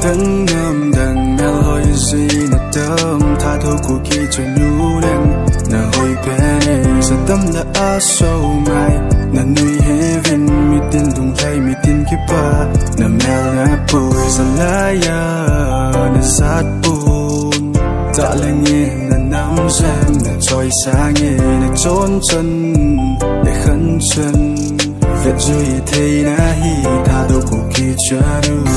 Tầng nằm đằng mèo hồi gì nè tâm tha thô của kỳ cho nhu đen nè hồi bé này giờ tâm là á sâu mai nè nuôi heaven mi tin lung thay mi tin kiếp ba nè mèo nè bồi giờ lá ya nè sát buồn tạ là nghe nè nắm rem nè trôi xa nghe nè trốn chân để khấn chân việc duy thấy nè hi tha thô của kỳ cho nhu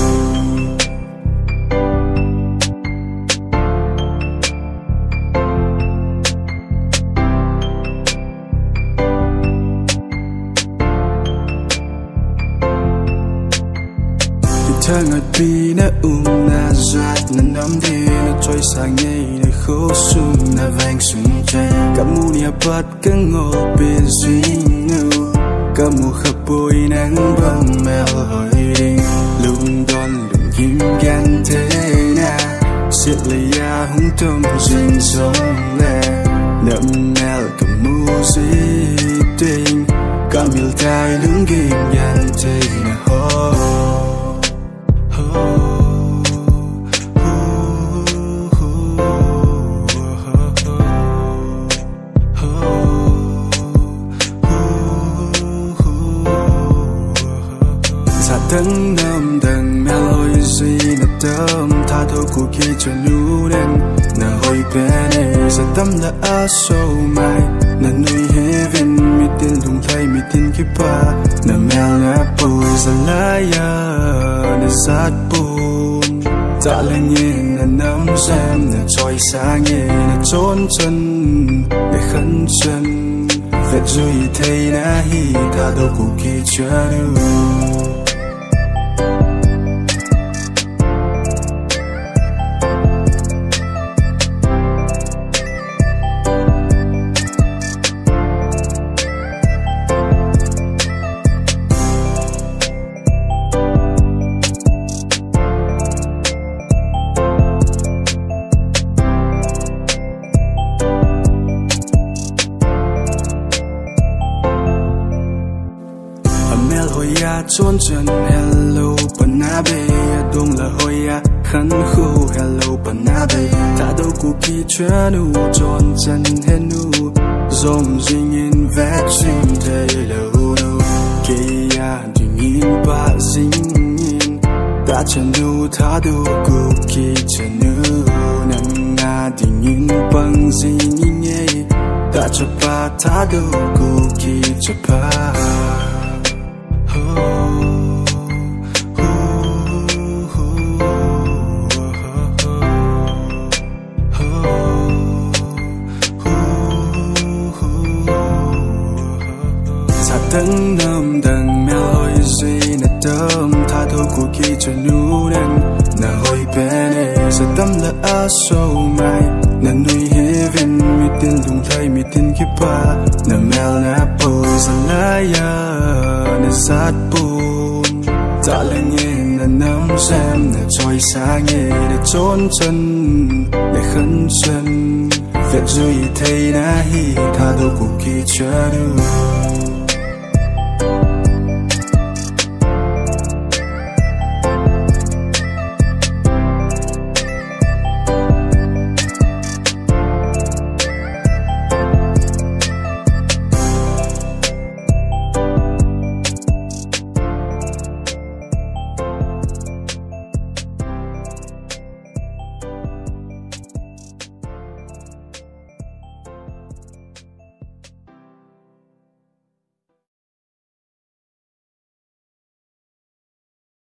thang ngặt bi na na zat na nam đi na trôi sang ngay na khô sung na vang sung chay kamu ni apat kang ngô bên duyên ngưu kamu khắp bôi nắng băng mèo hỏi đi lung đòn lung kim gan thế na siết lấy ya hung tâm duyên giống lệ nậm mèo kamu gì tình kamil tai lung kim gan thế na ho Tầng nằm đằng mèo hồi gì nè tâm tha thô của kỳ cho nhu đen nè hồi bé này giờ tâm là á sâu mai nè nuôi heaven mi tin lung thay mi tin kiếp ba nè mèo nè bồi giờ lá ya nè sát buồn tạ là nghe nè nắm rem nè trôi xa nghe nè trốn chân để khấn chân việc duy thấy nè hi tha thô của kỳ cho nhu trốn chân hello panabe đông là hoya khăn khô hello panabe ta đâu cụ kỳ chưa nu trốn chân henu dòng duyên in vẽ sinh thế lâu nu kia duyên in ba duyên in ta chân nu ta đâu cụ kỳ chân nu nằm na duyên in bằng duyên in nhé ta chấp ba ta đâu cụ kỳ chấp ba tầng nằm đằng mèo hồi gì nè tâm tha thô của kỳ cho nhu đen nè hồi bé này giờ tâm là á sâu mai nè nuôi heaven mi tin lung thay mi tin kiếp ba nè mèo nè bồi giờ lá ya nè sát buồn tạ là nghe nè nắm rem nè trôi xa nghe nè trốn chân để khấn chân việc duy thấy nè hi tha thô của kỳ cho nhu